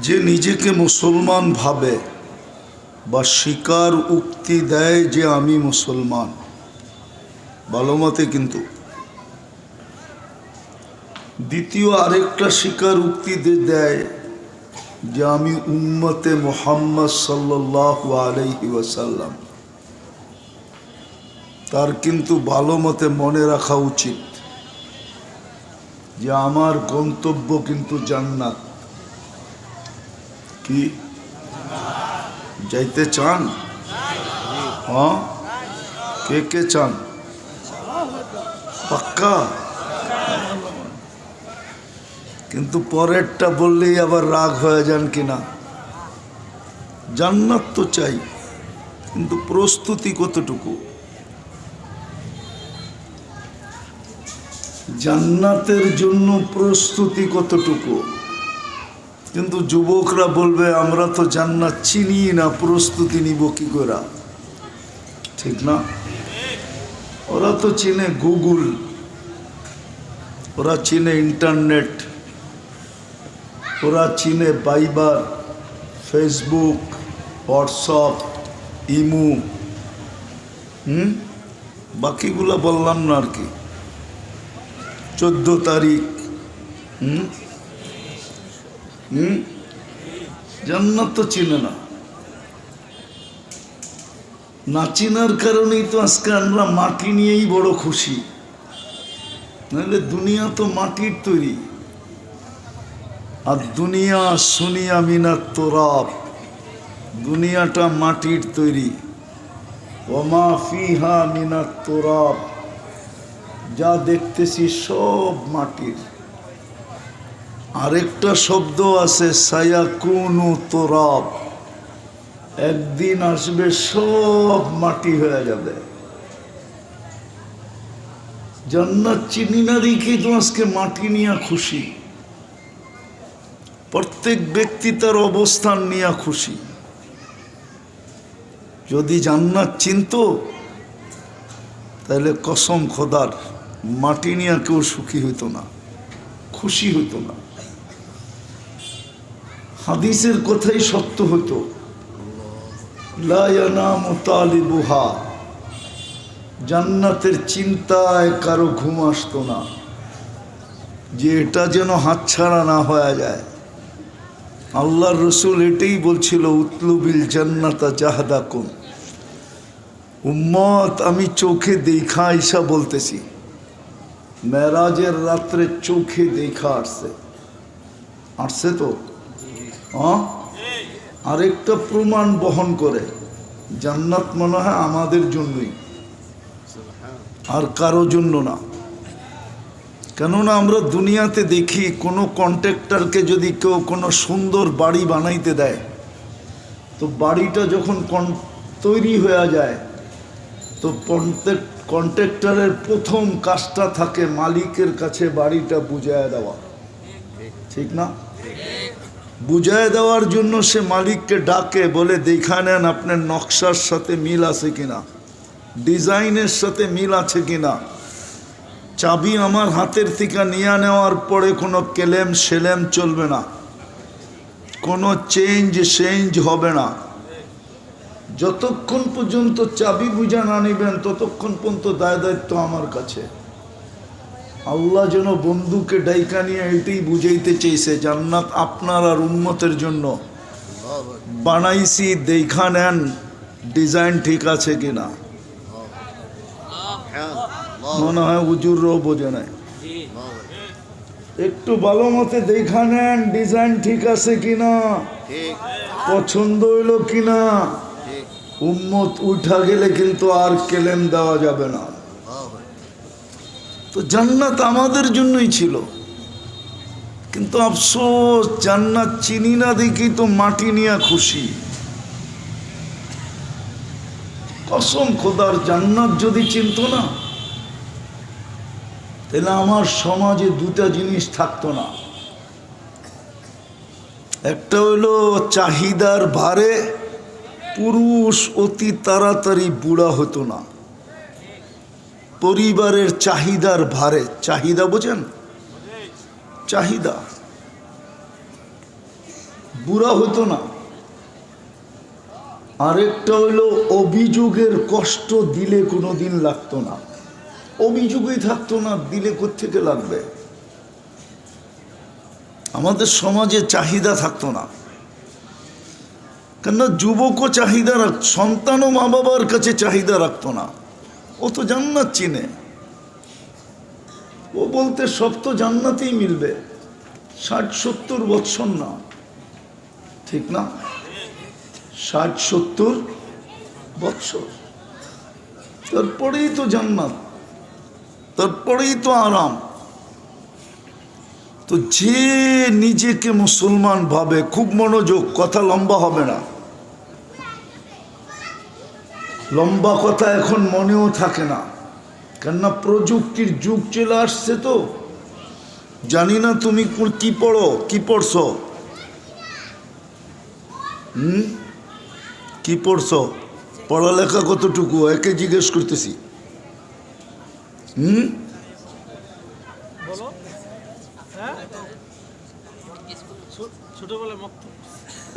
যে নিজেকে মুসলমান ভাবে বা স্বীকার উক্তি দেয় যে আমি মুসলমান, ভালো মতে, কিন্তু দ্বিতীয় আরেকটা স্বীকার উক্তি দেয় যে আমি উম্মতে মুহাম্মদ সাল্লাল্লাহু আলাইহি ওয়াসাল্লাম, তার কিন্তু ভালো মতে মনে রাখা উচিত যে আমার গন্তব্য কিন্তু জান্নাত। কি যাইতে চান? হ্যাঁ, কে কে চান? পাক্কা? কিন্তু পরেরটা বললেই আবার রাগ হয়ে যান কিনা। জান্নাত তো চাই, কিন্তু প্রস্তুতি কতটুকু? জান্নাতের জন্য প্রস্তুতি কতটুকু? কিন্তু যুবকরা বলবে আমরা তো জান্নাত চিনি না, প্রস্তুতি নিব কি করে? ঠিক না? ওরা তো চিনে গুগল, ওরা চিনে ইন্টারনেট, ওরা চিনে বাইবার, ফেসবুক, হোয়াটসঅ্যাপ, ইমু, বাকিগুলো বললাম না আর কি। 14 তারিখ জান্নাত তো চিনে না। না চিনার কারণেই তো আজকে আমরা মাটি নিয়েই বড় খুশি, নাহলে দুনিয়া তো মাটির তৈরি। আর দুনিয়া সুনিয়া মিনাত তোরাব, দুনিয়াটা মাটির তৈরি। ওমা ফিহা মিনাত তোরাব, যা দেখতেছি সব মাটির। আরেকটা শব্দ আছে সায়াকুনু তোরাব, একদিন আসবে সব মাটি হয়ে যাবে। জান্নাত চিনি না দেখি তো আজকে মাটি নিয়ে খুশি। প্রত্যেক ব্যক্তি তার অবস্থান নিয়ে খুশি। যদি জান্নাত চিনত তাহলে কসম খোদার মাটি নিয়ে কেউ সুখী হইতো না, খুশি হইতো না। হাদিসের কথাই সত্য হতো, লা ইয়ানামু তালিবুহা, জান্নাতের চিন্তায় কারো ঘুম আসতো না যে এটা যেন হাতছাড়া না হয়ে যায়। আল্লাহর রসুল এটাই বলছিল, উতলুবিল জান্নাতা জাহাদাকুম। উম্মত, আমি চোখে দেখা আইসা বলতেছি, মেরাজের রাত্রে চোখে দেখা আসছে তো। হ্যাঁ, আরেকটা প্রমাণ বহন করে, জান্নাত মনে হয় আমাদের জন্যই, আর কারো জন্য না। কেননা আমরা দুনিয়াতে দেখি কোনো কন্ট্রাক্টরকে যদি কেউ কোনো সুন্দর বাড়ি বানাইতে দেয়, তো বাড়িটা যখন তৈরি হয়ে যায়, তো কন্ট্রাক্টরের প্রথম কাজটা থাকে মালিকের কাছে বাড়িটা বুঝাইয়া দেওয়া, ঠিক না? বুঝাইয়া দেওয়ার জন্য সে মালিককে ডাকে, বলে দেখা নেন আপনার নকশার সাথে মিল আছে কিনা, ডিজাইনের সাথে মিল আছে কিনা। চাবি আমার হাতের থেকে নিয়ে নেওয়ার পরে কোনো কেলেম সেলেম চলবে না, কোনো চেঞ্জ হবে না। যতক্ষণ পর্যন্ত চাবি বুঝা না নেবেন ততক্ষণ পর্যন্ত দায়িত্ব আমার কাছে। আল্লাহ যেন বন্ধুকে ডাইকা নিয়ে এটাই বুঝাইতে চেয়েছে, জান্নাত আপনার আর উম্মতের জন্য বানাইছি, দেখা নেন ডিজাইন ঠিক আছে কিনা। মনে হয় হুজুররাও বোঝে নাই, একটু ভালো মতে দেখা নেন ডিজাইন ঠিক আছে কিনা, পছন্দ হইলো কিনা। উম্মত উঠা গেলে কিন্তু আর কেলেম দেওয়া যাবে না। তো জান্নাত আমাদের জন্যই ছিল, কিন্তু আফসোস জান্নাত চিনি না দেখি তো মাটি নিয়ে খুশি। কসম খোদার, জান্নাত যদি চিনত না তাহলে আমার সমাজে দুটা জিনিস থাকতো না। একটা হইলো চাহিদার ভারে পুরুষ অতি তাড়াতাড়ি বুড়া হতো না। পরিবারের চাহিদার ভারে, চাহিদা বোঝেন? চাহিদা বুড়া হতো না। আরেকটা হইলো অভিযোগের কষ্ট দিলে কোনোদিন লাগতো না, অভিযোগই থাকতো না, দিলে কোত্থেকে লাগবে। আমাদের সমাজে চাহিদা থাকতো না, কেননা যুবকও চাহিদা সন্তানও মা বাবার কাছে চাহিদা রাখতো না। ও তো জান্নাত চিনে, ও বলতে সব তো জান্নাতেই মিলবে। 60-70 বৎসর না, ঠিক না? 60-70 বৎসর, তারপরেই তো জান্নাত, তারপরেই তো আরাম। তো যে নিজেকে মুসলমান ভাবে, খুব মনোযোগ, কথা লম্বা হবে না, লম্বা কথা এখন মনেও থাকে না, কেননা প্রযুক্তির যুগ চলে আসছে। তো জানি না তুমি কি পড়ো, কি পড়ছো, কি পড়ছো, পড়ালেখা কতটুকু, একে জিজ্ঞেস করতেছি।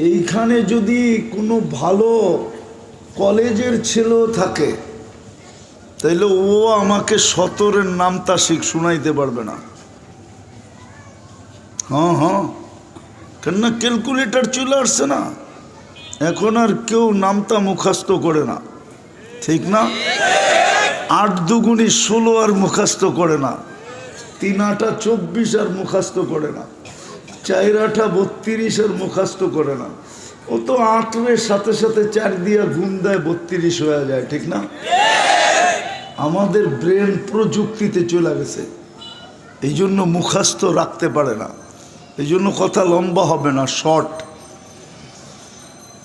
এইখানে যদি কোনো ভালো কলেজের ছেলেও থাকে, তাইলে ও আমাকে 17-এর নামটা শুনাইতে পারবে না। হ্যাঁ, কেননা ক্যালকুলেটর চলে আসছে না, এখন আর কেউ নামটা মুখস্থ করে না, ঠিক না? 8 দুগুণী 16 আর মুখস্থ করে না, 3 8 24 আর মুখস্থ করে না, 4 8 32 আর মুখস্থ করে না। ও তো 8-এর সাথে সাথে 4 দিয়া ঘুম দেয়, 32 হয়ে যায়, ঠিক না? আমাদের ব্রেন প্রযুক্তিতে চলে গেছে, এই জন্য মুখস্থ রাখতে পারে না, এই জন্য কথা লম্বা হবে না, শর্ট।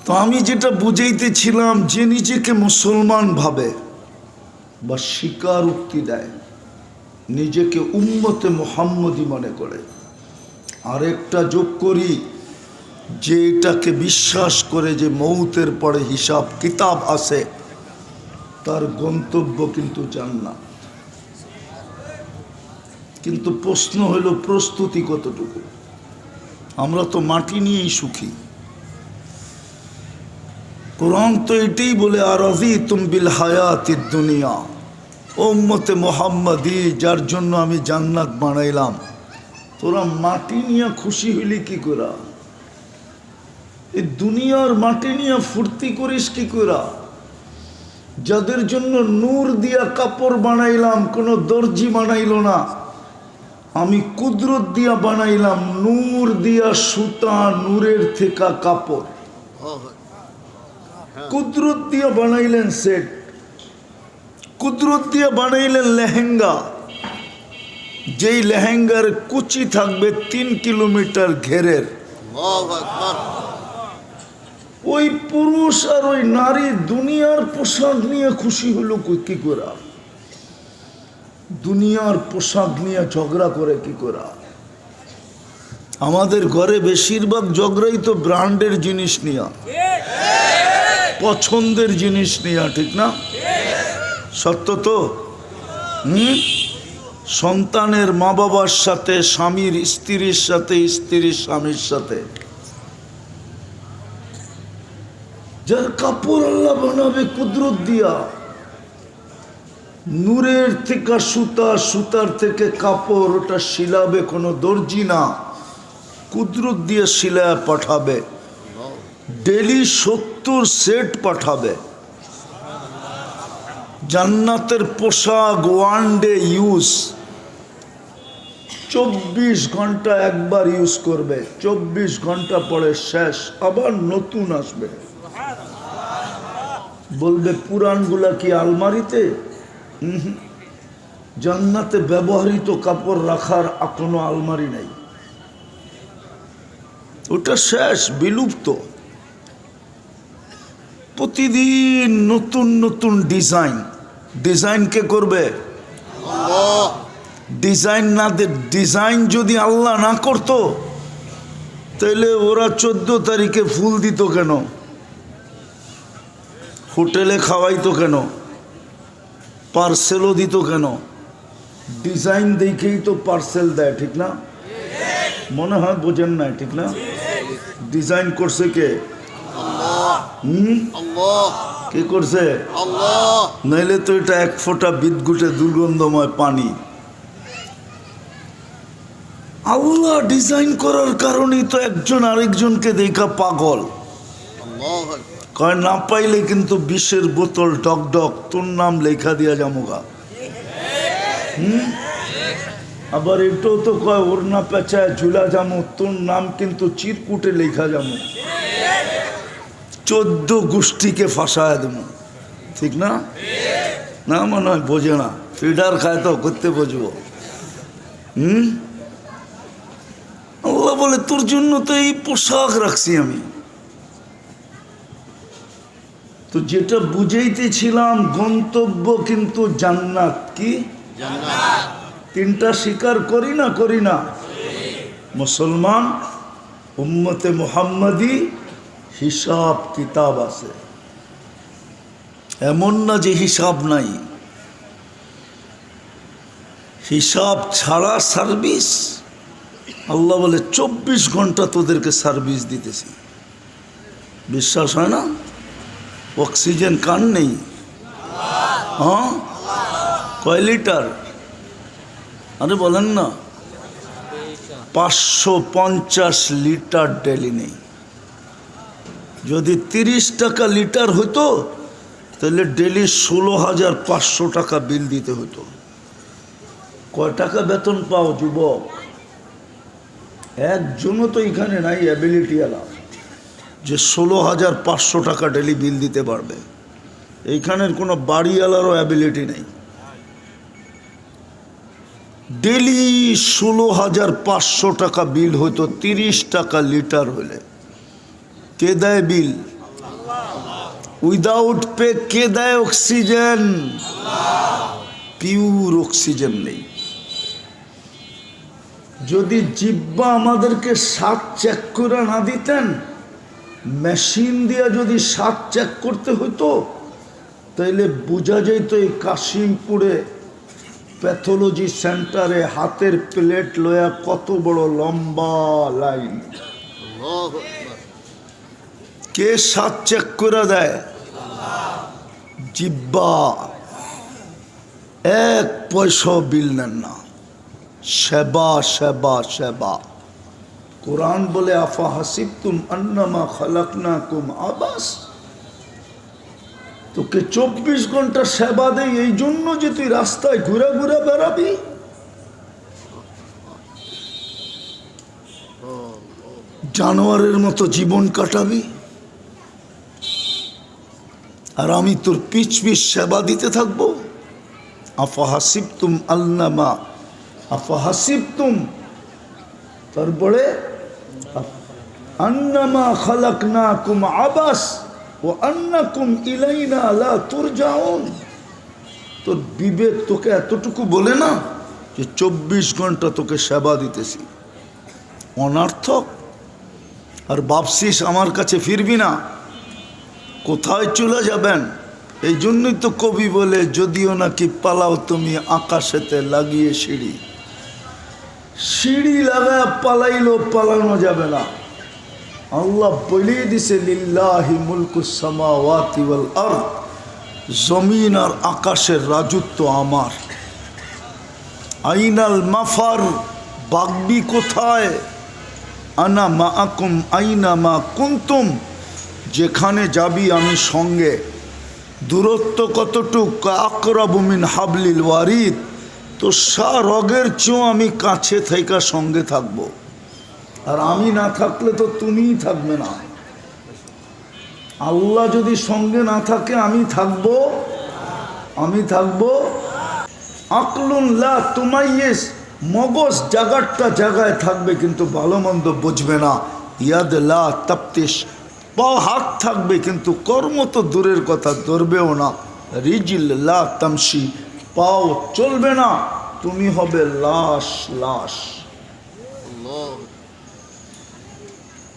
তো আমি যেটা বুঝাইতেছিলাম, যে নিজেকে মুসলমান ভাবে বা স্বীকারোক্তি দেয়, নিজেকে উম্মতে মুহাম্মদী মনে করে, আরেকটা যোগ করি, যে এটাকে বিশ্বাস করে যে মৌতের পরে হিসাব কিতাব আছে, তার গন্তব্য কিন্তু জান্নাত। কিন্তু প্রশ্ন হলো প্রস্তুতি কতটুকু। আমরা তো মাটি নিয়েই সুখী। কোরআন তো এটাই বলে, আরাযীতুম বিল হায়াতিদ দুনিয়া, উম্মতে মুহাম্মাদি, যার জন্য আমি জান্নাত বানাইলাম, তোরা মাটি নিয়ে খুশি হইলি কি করে? এই দুনিয়ার মাটি নিয়ে ফুর্তি করিস কি করে? যাদের জন্য নূর দিয়া কাপড় বানাইলাম, কোনো দর্জি বানাইল না, আমি কুদরত দিয়া বানাইলাম, নূর দিয়া সুতা, নূরের থেকে কাপড়, কুদরত দিয়া বানাইলেন সেট, কুদরত দিয়া বানাইলেন লেহেঙ্গা, যেই লেহেঙ্গার কুচি থাকবে 3 কিলোমিটার ঘেরের। ওই পুরুষ আর ওই নারী দুনিয়ার পোশাক নিয়ে খুশি হলো কি করে? দুনিয়ার পোশাক নিয়ে ঝগড়া করে কি করে? আমাদের ঘরে বেশিরভাগ ঝগড়াই তো ব্র্যান্ডের জিনিস নিয়ে, পছন্দের জিনিস নিয়ে, ঠিক না? সত্য তো? সন্তানের মা বাবার সাথে, স্বামীর স্ত্রীর সাথে, স্ত্রীর স্বামীর সাথে। যার কাপড় আল্লাহ বানাবে কুদরত দিয়া, নূরের থেকে সুতা, সুতার থেকে কাপড়, ওটা শিলাবে কোনো দর্জি না, কুদরত দিয়ে শিলায় পাঠাবে, ডেলি 70 সেট পাঠাবে। জান্নাতের পোশাক ওয়ান ডে ইউজ, 24 ঘন্টা একবার ইউজ করবে, 24 ঘন্টা পরে শেষ, আবার নতুন আসবে। বলবে পুরানগুলা কি আলমারিতে? জান্নাতে ব্যবহৃত কাপড় রাখার কোনো আলমারি নাই, ওটা শেষ, বিলুপ্ত। প্রতিদিন নতুন নতুন ডিজাইন। ডিজাইন কে করবে? ডিজাইন না, ডিজাইন যদি আল্লাহ না করতো, তাহলে ওরা 14 তারিখে ফুল দিত কেন? হোটেলে খাওয়াইতো কেন? পার্সেলও দিত কেন? ডিজাইন দেখেই তো পার্সেল দেয়, ঠিক না? মনে হয় বোঝেন না, ঠিক না? ডিজাইন করছে কে? কে করছে? নইলে তো এটা এক ফোঁটা বিদ্যুটে দুর্গন্ধময় পানি। আল্লাহ ডিজাইন করার কারণেই তো একজন আরেকজনকে দেখা পাগল। কয় না পাইলে কিন্তু বিষের বোতল ডক ডক তোর নাম লেখা দিয়া যামোগা। আবার এটাও তো কয় ওর না পেঁচায় ঝুলা যামো, তোর নাম কিন্তু চিরকুটে লেখা যামো, 14 গোষ্ঠীকে ফাঁসায় দেবো। ঠিক না? না মনে হয় বোঝে না, ফিডার খায় তো করতে বুঝবো। আল্লাহ বলে তোর জন্য তো এই পোশাক রাখছি আমি। তো যেটা বুঝাইতেছিলাম গন্তব্য কিন্তু জান্নাত। কি জান্নাত? তিনটা স্বীকার করি না করি না? মুসলমান উম্মতে মুহাম্মাদি হিসাব কিতাব আছে, এমন না যে হিসাব নাই। হিসাব ছাড়া সার্ভিস। আল্লাহ বলে 24 ঘন্টা তোদেরকে সার্ভিস দিতেছি। বিশ্বাস হয় না? অক্সিজেন কার নেই? হ্যাঁ, কয় লিটার? আরে বলেন না, 550 লিটার ডেলি নেই। যদি 30 টাকা লিটার হতো তাহলে ডেলি 16,500 টাকা বিল দিতে হতো। কয় টাকা বেতন পাও যুবক? একজনও তো এখানে নাই অ্যাবিলিটি আলা যে 16,500 টাকা ডেলি বিল দিতে পারবে। এইখানের কোনো বাড়িওয়ালারও অ্যাবিলিটি নেই। ডেলি 16,500 টাকা বিল হতো 30 টাকা লিটার হলে। কে দেয় বিল? উইদাউট পে কে দেয় অক্সিজেন? পিওর অক্সিজেন নেই। যদি জিব্বা আমাদেরকে স্বাদ চেক করে না দিতেন, মেশিন দিয়ে যদি স্বাদ চেক করতে হতো তাইলে বোঝা যেত এই কাশিমপুরে প্যাথোলজি সেন্টারে হাতের প্লেট লয়া কত বড় লম্বা লাইন। কে স্বাদ চেক করে দেয়? জিব্বা। 1 পয়সা বিল নেন না। সেবা সেবা সেবা। কোরআন বলে আফা হাসিবতুম আন্নামা খালাকনাকুম আবাস। তোকে 24 ঘন্টা সেবা দেয় এই জন্য যে তুই রাস্তায় ঘুরে ঘুরে বেড়াবি? জানোয়ারের মতো জীবন কাটাবি? আর আমি তোর পিছ পিছ সেবা দিতে থাকবো? আফা হাসিবতুম আন্নামা, আফা হাসিবতুম, তারপরে আন্নামা খালাকনাকুম আবাস ও আন্নাকুম ইলাইনা লা তুরজাউন। তোর বিবেক তোকে এতটুকু বলে না যে 24 ঘন্টা তোকে সেবা দিতেছি? অনর্থক। আর ভাবছিস আমার কাছে ফিরবি না? কোথায় চলে যাবেন? এই জন্যই তো কবি বলে যদিও নাকি পালাও তুমি আকাশেতে লাগিয়ে সিঁড়ি। সিঁড়ি লাগায় পালাইলেও পালানো যাবে না। আল্লাহ বলেই দিছে লিল্লাহি মুলকুস সামাওয়াতি ওয়াল আরদ, জমিন আর আকাশের রাজত্ব আমার। আইনাল মাফার, বাগবি কোথায়? আনা মাআকুম আইনা মা কুনতুম, যেখানে যাবি আমি সঙ্গে। দূরত্ব কতটুক? আকরাবু মিন হাবলিল ওয়ারিদ, তো রগের চেয়েও আমি কাছে থেকে সঙ্গে থাকব। আর আমি না থাকলে তো তুমিই থাকবে না। আল্লাহ যদি সঙ্গে না থাকে আমি থাকবো? আমি থাকবো? আকলুন লা তুমাইয়িস, মগজ জাগারটা জায়গায় থাকবে কিন্তু ভালো মন্দ বুঝবে না। ইয়াদ লা তাফতিশ, পাও হাত থাকবে কিন্তু কর্ম তো দূরের কথা ধরবেও না। রিজিল লা তামশি, পাও চলবে না, তুমি হবে লাশ লাশ।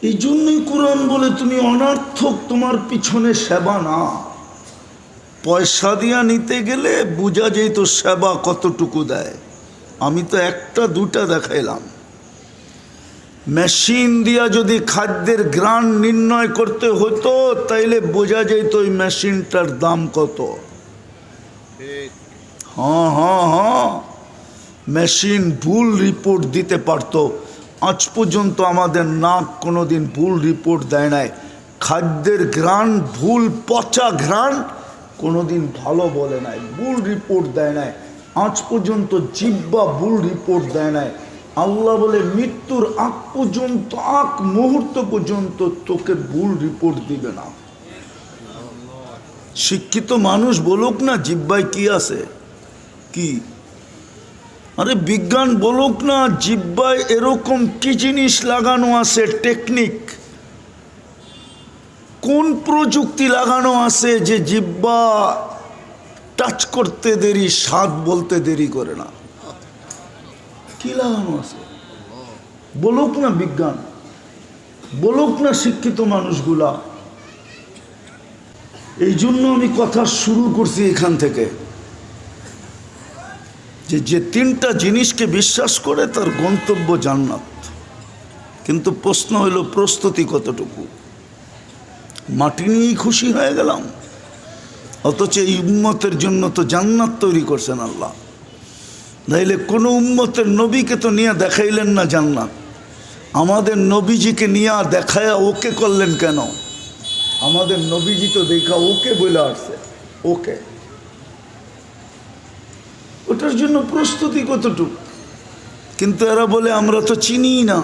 এই জন্যই কোরআন বলে তুমি অনর্থক, তোমার পিছনে সেবা না। পয়সা দিয়া নিতে গেলে বোঝা যেত সেবা কতটুকু দেয়। আমি তো 1টা 2টা দেখাইলাম। মেশিন দিয়া যদি খাদ্যের ঘ্রাণ নির্ণয় করতে হতো তাইলে বোঝা যেত ওই মেশিনটার দাম কত। হ্যাঁ হ্যাঁ হ্যাঁ, মেশিন ভুল রিপোর্ট দিতে পারতো। আজ পর্যন্ত আমাদের নাক কোনোদিন ভুল রিপোর্ট দেয় নাই। খাদ্যের ঘ্রাণ ভুল, পচা ঘ্রাণ কোনোদিন ভালো বলে নাই, ভুল রিপোর্ট দেয় নাই। আজ পর্যন্ত জিহ্বা ভুল রিপোর্ট দেয় নাই। আল্লাহ বলে মৃত্যুর আগ পর্যন্ত, আগ মুহূর্ত পর্যন্ত তোকে ভুল রিপোর্ট দিবে না। শিক্ষিত মানুষ বলুক না জিহ্বায় কি আছে, কি? আরে বিজ্ঞান বলুক না জিহ্বায় এরকম কি জিনিস লাগানো আছে, টেকনিক, কোন প্রযুক্তি লাগানো আছে যে জিহ্বা টাচ করতে দেরি, স্বাদ বলতে দেরি করে না। কি লাগানো আছে বলুক না বিজ্ঞান, বলুক না শিক্ষিত মানুষগুলা। এই জন্য আমি কথা শুরু করছি এখান থেকে, যে তিনটা জিনিসকে বিশ্বাস করে তার গন্তব্য জান্নাত। কিন্তু প্রশ্ন হলো প্রস্তুতি কতটুকু। মাটি নিয়েই খুশি হয়ে গেলাম, অথচ এই উম্মতের জন্য তো জান্নাত তৈরি করছেন আল্লাহ। নাইলে কোনো উম্মতের নবীকে তো নিয়ে দেখাইলেন না জান্নাত। আমাদের নবীজিকে নিয়ে দেখায়া ওকে করলেন কেন? আমাদের নবীজি তো দেখা ওকে বলে আসছে, ওকে। ওটার জন্য প্রস্তুতি কতটুকু। কিন্তু এরা বলে আমরা তো চিনি না,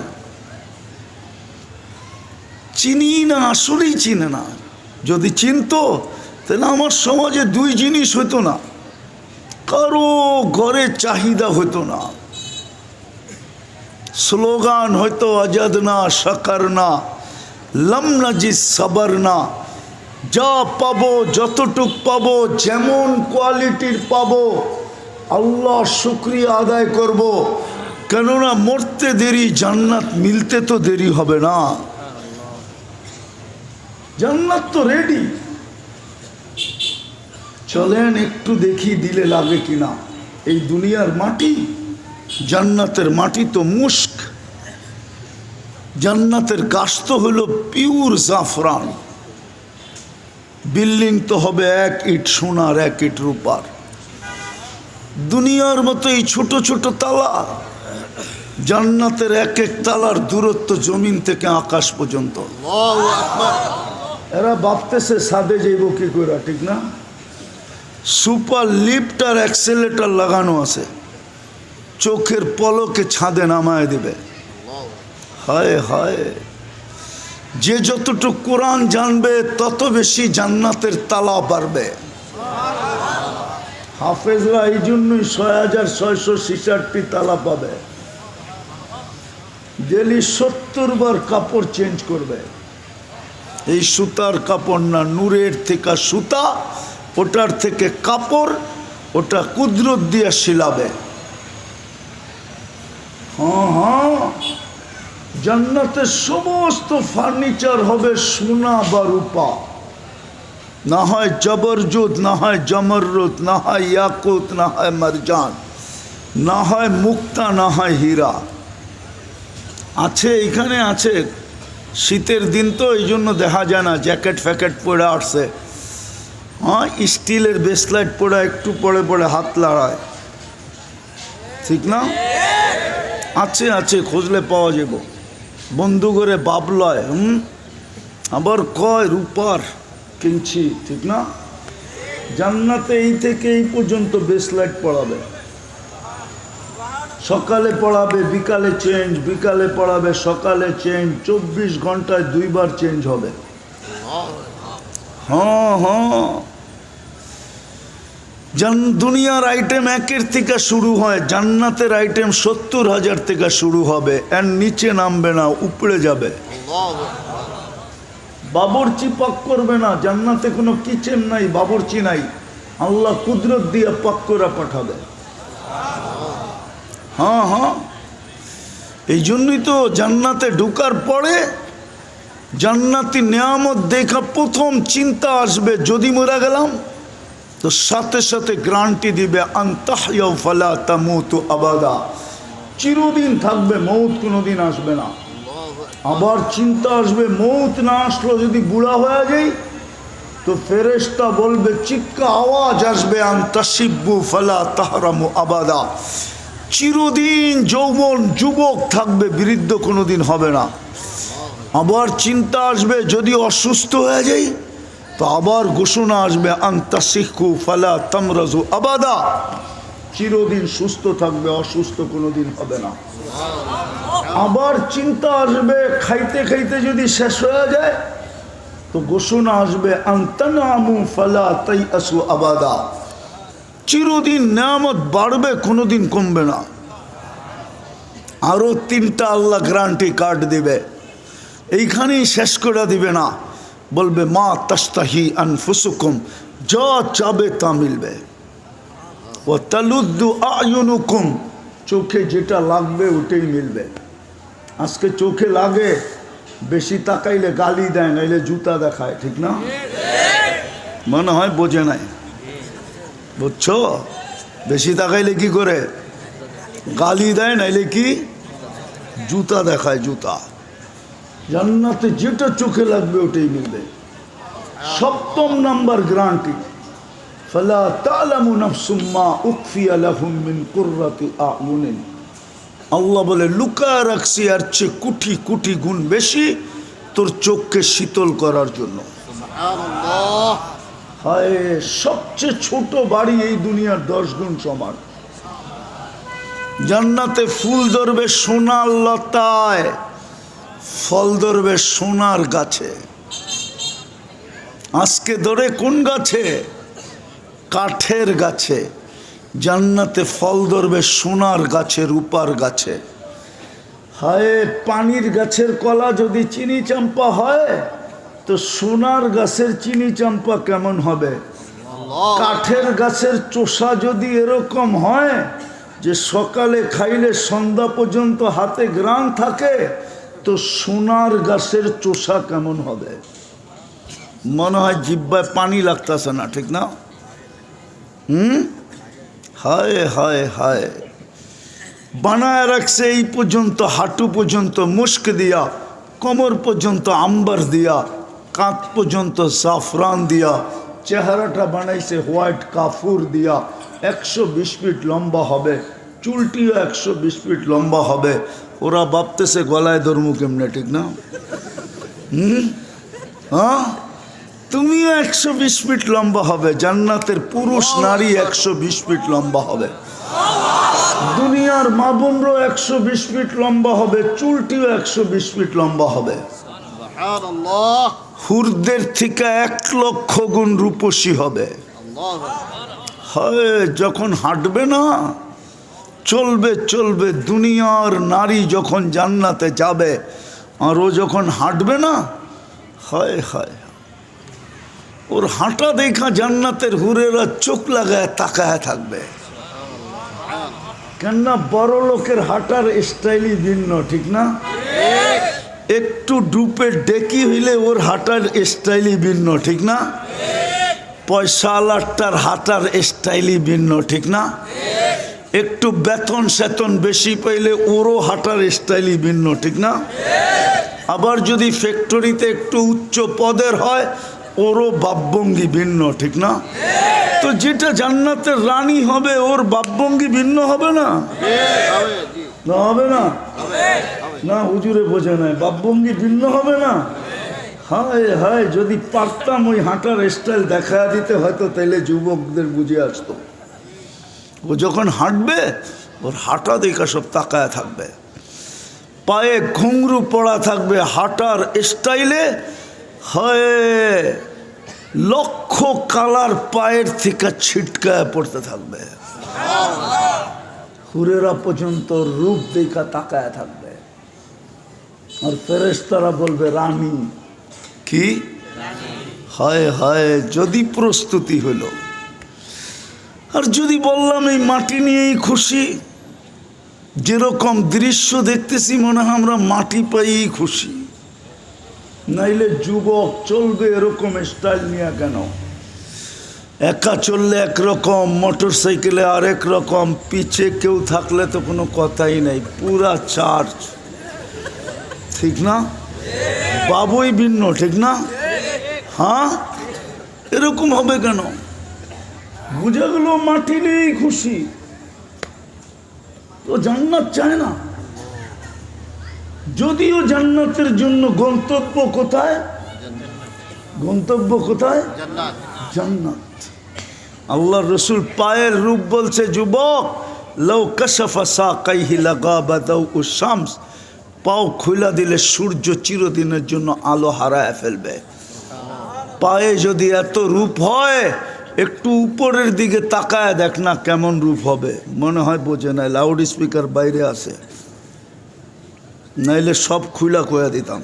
চিনি না, আসলেই চিনে না। যদি চিনতো তাহলে আমার সমাজে দুই জিনিস হতো না, কারো ঘরে চাহিদা হতো না, স্লোগান হয়তো আজাদ না, সাকার না, লম নাজিস সাবার না। যা পাবো, যতটুক পাবো, যেমন কোয়ালিটির পাবো, আল্লাহ শুকরিয়া আদায় করব। কেননা মরতে দেরি, জান্নাত মিলতে তো দেরি হবে না। জান্নাত তো রেডি। চলেন একটু দেখি দিলে লাগে কিনা। এই দুনিয়ার মাটি, জান্নাতের মাটি তো মুস্ক। জান্নাতের গাছ তো হলো পিওর জাফরান। বিল্ডিং তো হবে 1 ইট সোনার, 1 ইট রূপার। দুনিয়ার মতো এই ছোট ছোট তালা, জান্নাতের এক এক তালার দূরত্ব জমিন থেকে আকাশ পর্যন্ত। এরা ভাবতেছে ছাদে যাইব কি করে, ঠিক না? সুপার লিফট আর অ্যাক্সেলেটার লাগানো আছে, চোখের পলকে ছাদে নামায় দেবে। হায় হায়, যে যতটুকু কোরআন জানবে তত বেশি জান্নাতের তালা বাড়বে। হাফেজরা এই জন্যই 6666 তালা পাবে। ডেলি 70 বার কাপড় চেঞ্জ করবে। এই সুতার কাপড় না, নূরের থেকে সুতা, ওটার থেকে কাপড়, ওটা কুদরত দিয়ে শিলাবে। হ্যাঁ হ্যাঁ, জান্নাতের সমস্ত ফার্নিচার হবে সোনা বা রূপা। না হয় জবরজুদ, না হয় জমররুদ, না হয় ইয়াকুত, না হয় মারজান, না হয় মুক্তা, না হয় হীরা। আছে, এখানে আছে। শীতের দিন তো এই জন্য দেখা যায় না, জ্যাকেট ফ্যাকেট পরে আসছে। হ্যাঁ, স্টিলের ব্রেসলাইট পরে একটু পরে পরে হাত লড়ায়, ঠিক না? আছে আছে, খুঁজলে পাওয়া যাব। বন্ধু করে বাপ লয়, আবার কয় রূপার কিনছি, ঠিক না? জান্নাতে এই থেকে এই পর্যন্ত ব্রেসলাইট পড়াবে। সকালে পড়াবে, বিকালে চেঞ্জ, বিকালে পড়াবে, সকালে চেঞ্জ। 24 ঘন্টায় 2 বার চেঞ্জ হবে। হ্যাঁ হ্যাঁ, দুনিয়ার আইটেম 1 থেকে শুরু হয়, জান্নাতের আইটেম 70,000 থেকে শুরু হবে। এর নিচে নামবে না, উপরে যাবে। বাবরচি পাক করবে না, জান্নাতে কোনো কিচেন নাই, বাবরচি নাই। আল্লাহ কুদরত দিয়ে পাক করে পাঠাবে। হ্যাঁ হ্যাঁ, এই জন্যই তো জান্নাতে ঢুকার পরে জান্নাতি নিয়ামত দেখা প্রথম চিন্তা আসবে, যদি মরে গেলাম তো সাথে সাথে গ্যারান্টি দিবে আনতাহইয়া ফালা তামুতু আবাদা, চিরদিন থাকবে, মৌত কোনোদিন আসবে না। আবার চিন্তা আসবে মৌত না আসলো যদি বুড়া হয়ে যাই, তো ফেরেশতা বলবে, চিৎকা আওয়াজ আসবে, আনতাসিব্বু ফালা তাহরামু আবাদা, চিরদিন যৌবন যুবক থাকবে, বৃদ্ধ কোনোদিন হবে না। আবার চিন্তা আসবে যদি অসুস্থ হয়ে যাই, তো আবার ঘোষণা আসবে, আনতাসিখু ফালা তামরাজু আবাদা, চিরদিন সুস্থ থাকবে, অসুস্থ কোনোদিন হবে না। আবার চিন্তা আসবে খাইতে খাইতে যদি শেষ হয়ে যায়, তো ঘোষণা আসবে, আনতানামু ফালা তাইআসু আবাদা, চিরদিন নেয়ামত বাড়বে, কোনোদিন কমবে না। আরো 3টা আল্লাহ গ্যারান্টি কার্ড দিবে, এইখানেই শেষ করে দিবে না, বলবে মা তাস্তাহি আনফুসুকুম, যা চাবে তা মিলবে। ও তালুদ্দু আয়ুনুকুম, চোখে যেটা লাগবে ওটাই মিলবে। আজকে চোখে লাগে, বেশি তাকাইলে গালি দেয়, নাইলে জুতা দেখায়, ঠিক না? মনে হয় বোঝে নাই, বুঝছো? বেশি তাকাইলে কি করে গালি দেয়, নাইলে কি জুতা দেখায়, জুতা। জান্নাতে যেটা চোখে লাগবে ওটাই মিলবে। 7ম নাম্বার গ্যারান্টি, ফালা তা'লামু নাফসুম মা উখফিয়া লাহুম মিন কুররাতি আ'য়ুনিন, আল্লাহ বলে লুকায় রাখছি আর চেয়ে কোটি কোটি গুণ বেশি তোর চোখকে শীতল করার জন্য। সুবহানাল্লাহ। হায়, সবচেয়ে ছোট বাড়ি এই দুনিয়ার 10 গুণ সমান। জান্নাতে ফুল ধরবে সোনার লতায়, ফল ধরবে সোনার গাছে। আজকে ধরে কোন গাছে? কাঠের গাছে। জান্নাতে ফল ধরবে সোনার গাছে, রূপার গাছে। হায়, পানির গাছের কলা যদি চিনি চাম্পা হয়, তো সোনার গাছের চিনি চাম্পা কেমন হবে? কাঠের গাছের চোষা যদি এরকম হয় যে সকালে খাইলে সন্ধ্যা পর্যন্ত হাতে ঘ্রাণ থাকে, তো সোনার গাছের চোষা কেমন হবে? মনে হয় জিহ্বায় পানি লাগতেছে না, ঠিক না? হায় হায় হায়, বানায় রাখছে এই পর্যন্ত, হাঁটু পর্যন্ত মুস্ক দিয়া, কোমর পর্যন্ত আম্বার দিয়া, কাঁধ পর্যন্ত জাফরান দিয়া, চেহারাটা বানাইছে হোয়াইট কাফুর দিয়া। 120 ফিট লম্বা হবে, চুলটিও 120 ফিট লম্বা হবে। ওরা ভাবতেছে গলায় ধর্ম কেমনে, ঠিক না? হ্যাঁ, তুমিও 120 ফিট লম্বা হবে। জান্নাতের পুরুষ নারী 120 ফিট লম্বা হবে। দুনিয়ার মা বোনরও 120 ফিট লম্বা হবে, চুলটিও 120 ফিট লম্বা হবে। হুরদের থেকে 1 লক্ষ গুণ রূপসী হবে। হয় যখন হাঁটবে না, চলবে চলবে, দুনিয়ার নারী যখন জান্নাতে যাবে আর ও যখন হাঁটবে না, হয় হয়, ওর হাঁটা দেখা জান্নাতের হুরেরা চোখ লাগায় তাকায় থাকবে। কেননা বড় লোকের হাঁটার স্টাইলই ভিন্ন, ঠিক না? একটু ডুপের ডেকি হইলে ওর হাঁটার স্টাইলই ভিন্ন, ঠিক না? পয়সাওয়ালাটার হাঁটার স্টাইলই ভিন্ন, ঠিক না? একটু বেতন সেতন বেশি পাইলে ওরও হাঁটার স্টাইলই ভিন্ন, ঠিক না? আবার যদি ফ্যাক্টরিতে একটু উচ্চ পদের হয়, ওরও ভাবভঙ্গি ভিন্ন, ঠিক না? তো যেটা জান্নাতের রানী হবে, ওর ভাবভঙ্গি ভিন্ন হবে না? না হবে না? না, হুজুরে বোঝে নাই, ভাবভঙ্গি ভিন্ন হবে না? হায় হায়, যদি পারতাম ওই হাঁটার স্টাইল দেখা দিতে, হয়তো তাইলে যুবকদের বুঝে আসতো। ও যখন হাঁটবে, ওর হাঁটা দেখা সব তাকায় থাকবে, পায়ে ঘুংরু পড়া থাকবে, হাঁটার স্টাইলে হয় লক্ষ কালার পায়ের থেকে ছিটকায় পড়তে থাকবে। হুরেরা পর্যন্ত রূপ দেখা তাকায় থাকবে। আর ফেরেশতারা বলবে রানী। কি? হায় হায়, যদি প্রস্তুতি হলো। আর যদি বললাম এই মাটি নিয়েই খুশি, যেরকম দৃশ্য দেখতেছি মনে হয় আমরা মাটি পাইই খুশি। নাইলে যুবক চলবে এরকম স্টাইল নিয়ে কেন? একা চললে একরকম, মোটর সাইকেলে আরেক রকম, পিছে কেউ থাকলে তো কোনো কথাই নাই, পুরা চার্জ। ঠিক না? বাবুই ভিন্ন, ঠিক না? হ্যাঁ, এরকম হবে কেন? বুঝে গেল মাটি নেই খুশি, তো জান্নাত চায় না। যদিও জান্নাতের জন্য গন্তব্য কোথায়? গন্তব্য কোথায়? জান্নাত। আল্লাহ রসুল পায়ের রূপ বলছে, যুবক লাউ কাশাফা সাকাইহি লাগাবা দাউ শামস, পাও খুলা দিলে সূর্য চিরদিনের জন্য আলো হারায় ফেলবে। পায়ে যদি এত রূপ হয়, একটু উপরের দিকে তাকায় দেখ না কেমন রূপ হবে। মনে হয় বোঝে না, লাউড স্পিকার বাইরে আছে, নাইলে সব খুলা কয়া দিতাম।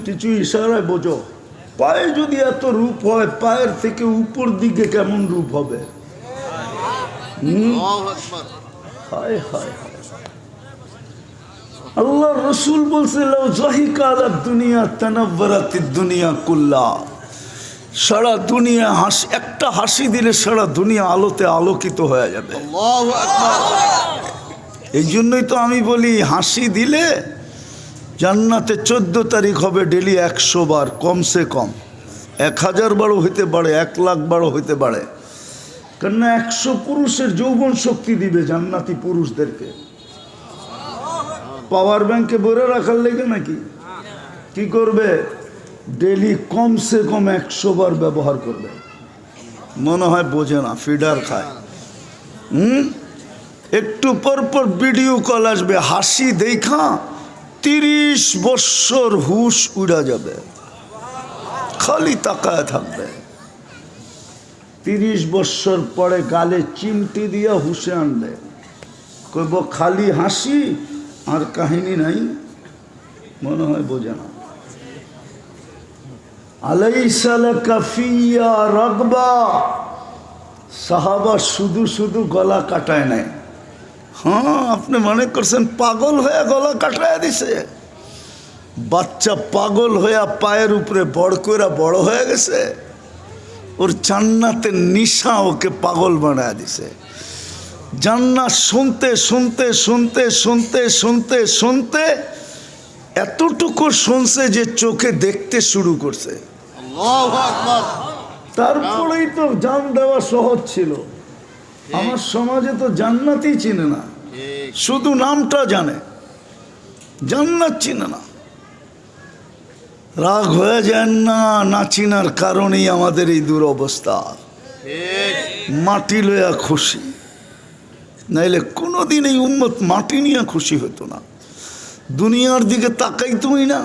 কিছু ইশারায় বোঝো। পায়ে যদি এত রূপ হয়, পায়ের থেকে উপর দিকে কেমন রূপ হবে? হায় হায়, আল্লাহ রসুল বলছে লাউ যাহিকা আলা দুনিয়া তানাওয়ারাতিদ দুনিয়া কুল্লা, সারা দুনিয়া হাসি, একটা হাসি দিলে সারা দুনিয়া আলোতে আলোকিত হয়ে যাবে। আল্লাহু আকবার। এই জন্যই তো আমি বলি, হাসি দিলে জান্নাতে 14 তারিখ হবে ডেলি 100 বার, কমসে কম 1000 বারও হইতে পারে, 1 লাখ বারও হইতে পারে। কেননা 100 পুরুষের যৌবন শক্তি দিবে জান্নাতি পুরুষদেরকে। পাওয়ার ব্যাংকে ভরে রাখার লেগে নাকি? কি করবে? ডেলি কমসে কম 100 বার ব্যবহার করবে। মনে হয় বোঝে না, ফিডার খায়। একটু পর পর ভিডিও কল আসবে, হাসি দেখা 30 বছর হুশ উড়া যাবে, খালি তাকায় থাকবে। 30 বছর পরে গালে চিমটি দিয়া হুশে আনবে, কইব খালি হাসি আর কাহিনী নাই। মনে হয় বোঝে না। আলাইসা লাকা ফিয়া রাগবা, সাহাবা শুধু শুধু গলা কাটায় নাই। হ্যাঁ, আপনি মনে করছেন পাগল হয়ে গলা কাটায় দিছে? বাচ্চা পাগল হয়ে পায়ের উপরে বড় করে বড় হয়ে গেছে। ওর জান্নাতের নিশা ওকে পাগল বানায় দিছে। জান্নাত শুনতে শুনতে শুনতে শুনতে শুনতে শুনতে এতটুকু শুনছে যে চোখে দেখতে শুরু করছে। আল্লাহু আকবার। তারপরেই তো জান দেওয়া সহজ ছিল। আমার সমাজে তো জান্নাতই চিনে না, শুধু নামটা জানে, জান্নাত চিনে না। রাগ হয়ে যায় না, না চিনার কারণেই আমাদের এই দুরবস্থা। মাটি লইয়া খুশি, নাইলে কোনোদিন এই উম্মত মাটি নিয়ে খুশি হতো না। দুনিয়ার দিকে তাকাইতই না।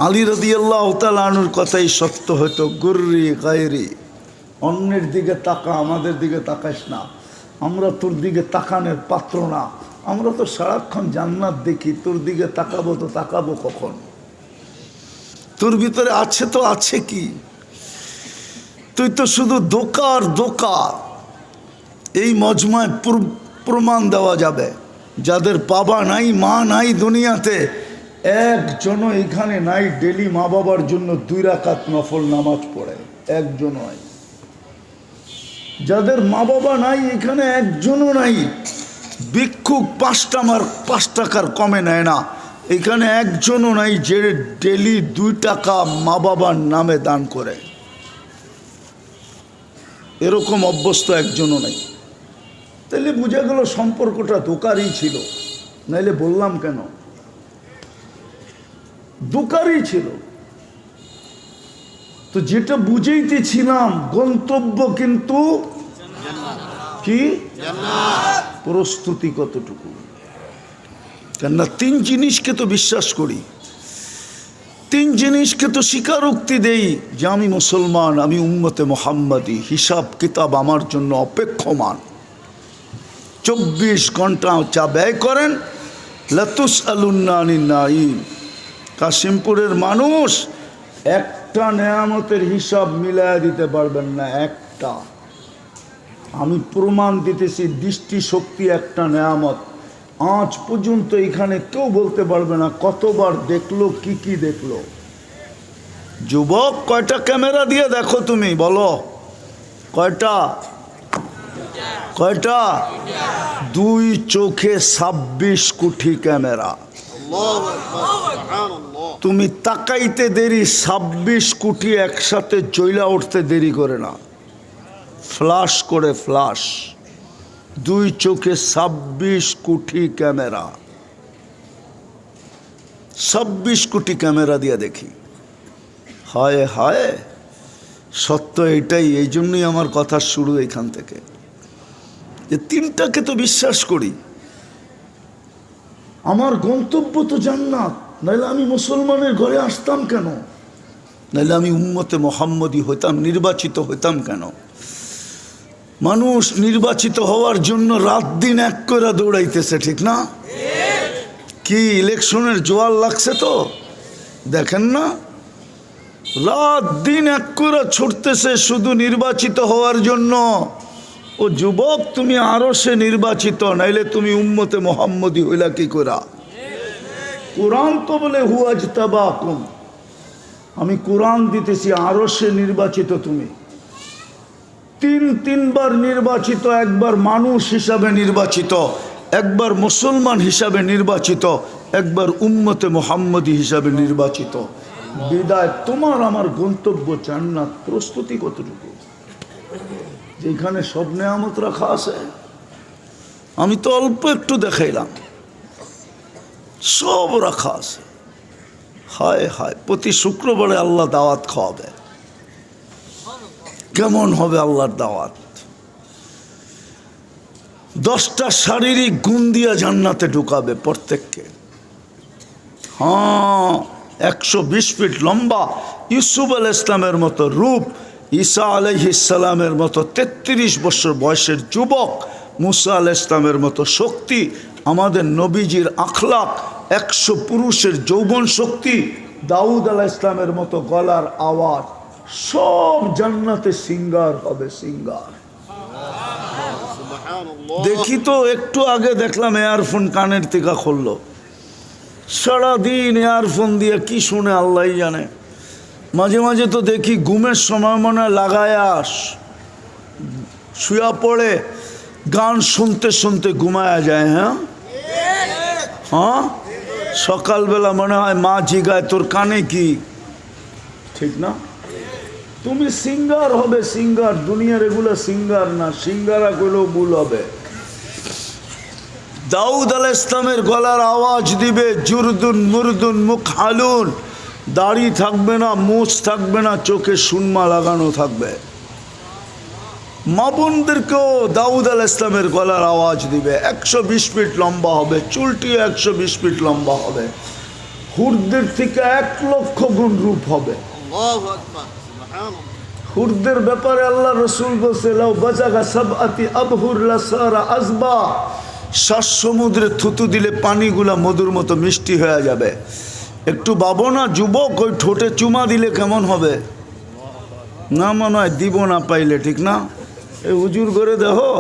আলী রাদিয়াল্লাহু তাআলা আনহুর কথাই সত্য হতো, গুররি গায়রি, অন্যের দিকে তাকা, আমাদের দিকে তাকাইস না। আমরা তোর দিকে তাকানোর পাত্র না। আমরা তো সারাক্ষণ জান্নাত দেখি, তোর দিকে তাকাবো তো তাকাবো কখন? তোর ভিতরে আছে তো আছে কি? তুই তো শুধু ধোঁকা আর ধোঁকা। এই মজমায় প্রমাণ দেওয়া যাবে, যাদের বাবা নাই মা নাই দুনিয়াতে, একজনও এখানে নাই ডেলি মা বাবার জন্য 2 রাকাত নফল নামাজ পড়ে, একজনও নাই। যাদের মা বাবা নাই এখানে একজনও নাই ভিক্ষুক 5 টাকার কমে নেয় না, এখানে একজনও নাই যে ডেলি 2 টাকা মা বাবার নামে দান করে। এরকম অভ্যস্ত একজনও নাই। তাহলে বুঝে গেল সম্পর্কটা দোকারই ছিল, নাইলে বললাম কেন? দোকারই ছিল। তো যেটা বুঝাইতেছিলাম, গন্তব্য কিন্তু কি? প্রস্তুতি কতটুকু? কেননা 3 জিনিসকে তো বিশ্বাস করি, 3 জিনিসকে তো স্বীকারোক্তি দেই যে আমি মুসলমান, আমি উম্মতে মুহাম্মাদি, হিসাব কিতাব আমার জন্য অপেক্ষমান। 24 ঘন্টা চা ব্যয় করেন। লাতুসআলুন্না আনিন নাঈম। কাশিমপুরের মানুষ একটা নেয়ামতের হিসাব মিলায় দিতে পারবেন না, একটা। আমি প্রমাণ দিতেছি, দৃষ্টিশক্তি একটা নেয়ামত। আজ পর্যন্ত এখানে কেউ বলতে পারবে না কতবার দেখলো, কি কি দেখলো। যুবক, কয়টা ক্যামেরা দিয়ে দেখো তুমি, বলো কয়টা? কয়টা? দুই চোখে 26 কোটি ক্যামেরা। তুমি তাকাইতে দেরি, 26 কোটি একসাথে জ্বলা উঠতে দেরি করে না, ফ্লাশ করে ফ্লাশ। দুই চোখে 26 কোটি ক্যামেরা, 26 কোটি ক্যামেরা দিয়ে দেখি। হায় হায়, সত্য এটাই। এই জন্যই আমার কথা শুরু এখান থেকে, যে তিনটাকে তো বিশ্বাস করি। আমার গন্তব্য তো জান্নাত, নাহলে আমি মুসলমানের ঘরে আসতাম কেন? নাহলে আমি উম্মতে মোহাম্মদী হইতাম, নির্বাচিত হইতাম কেন? মানুষ নির্বাচিত হওয়ার জন্য রাত দিন এক করে দৌড়াইতেছে, ঠিক না? কি ইলেকশনের জোয়ার লাগছে তো দেখেন না, রাত দিন এক করে ছুটতেছে শুধু নির্বাচিত হওয়ার জন্য। ও যুবক, তুমি আরো সে নির্বাচিত, নাইলে তুমি উম্মতে মোহাম্মদী হইলা কি করা? কোরআন তো বলে হুয়াজতাবাকুম, আমি কোরআন দিতেছি, আরো সে নির্বাচিত তুমি। তিনবার নির্বাচিত, একবার মানুষ হিসাবে নির্বাচিত, একবার মুসলমান হিসাবে নির্বাচিত, একবার উম্মতে মোহাম্মদী হিসাবে নির্বাচিত। বিদায় তোমার আমার গন্তব্য জান্নাত। প্রস্তুতি কতটুকু? যেখানে সব নেয়ামত রাখা আছে, আমি তো অল্প একটু দেখাইলাম, সব রাখা আছে। হায় হায়, প্রতি শুক্রবারে আল্লাহ দাওয়াত খাওয়াবে। কেমন হবে আল্লাহর দাওয়াত? 10টা শারীরিক গুণ দিয়া জান্নাতে ঢুকাবে প্রত্যেককে। হ্যাঁ, 120 ফিট লম্বা, ইউসুফ আলাইহিস ইসলামের মতো রূপ, ঈসা আলাইহিস সালামের মতো 33 বছর বয়সের যুবক, মুসা আলাইহিস ইসলামের মতো শক্তি, আমাদের নবীজির আখলাক, 100 পুরুষের যৌবন শক্তি, দাউদ আলাইহিস ইসলামের মতো গলার আওয়াজ, সব জান্নাতে সিঙ্গার হবে, সিঙ্গার। দেখি তো, একটু আগে দেখলাম এয়ারফোন কানের থেকে খুললো, সারাদিন এয়ারফোন দিয়ে কি শুনে আল্লাহ জানে। মাঝে মাঝে তো দেখি ঘুমের সময় মনে লাগায় শুয়া পড়ে, গান শুনতে শুনতে ঘুমায়া যায়। হ্যাঁ হ্যাঁ, সকালবেলা মনে হয় মা জিগায় তোর কানে কি, ঠিক না? তুমি সিঙ্গার হবে, সিঙ্গার। দুনিয়ার এগুলো সিঙ্গার না, সিঙ্গারা করলেও ভুল হবে। দাউদ আলাইহিস ইসলামের গলার আওয়াজ দিবে জুরদুন মুরদুন মুখহালুন, দাড়ি থাকবে না, মুছ থাকবে না, চোখে সুরমা লাগানো থাকবে। মা বোনদেরকেও দাউদ আলাইহিস ইসলামের গলার আওয়াজ দিবে। 120 ফিট লম্বা হবে, চুলটিও 120 ফিট লম্বা হবে, হুরদের থেকে 1 লক্ষ গুণ রূপ হবে। হুরদের ব্যাপারে আল্লাহ রসুল বলছে, লাউ বাজাগা সাবআতি আবহুর লাসারা আজবা, 7 সমুদ্রে থুতু দিলে পানিগুলা মধুর মতো মিষ্টি হয়ে যাবে। একটু ভাবো না যুবক, ওই ঠোঁটে চুমা দিলে কেমন হবে? না মনে হয় দিব না পাইলে, ঠিক না? এই হুজুর করে দেখো,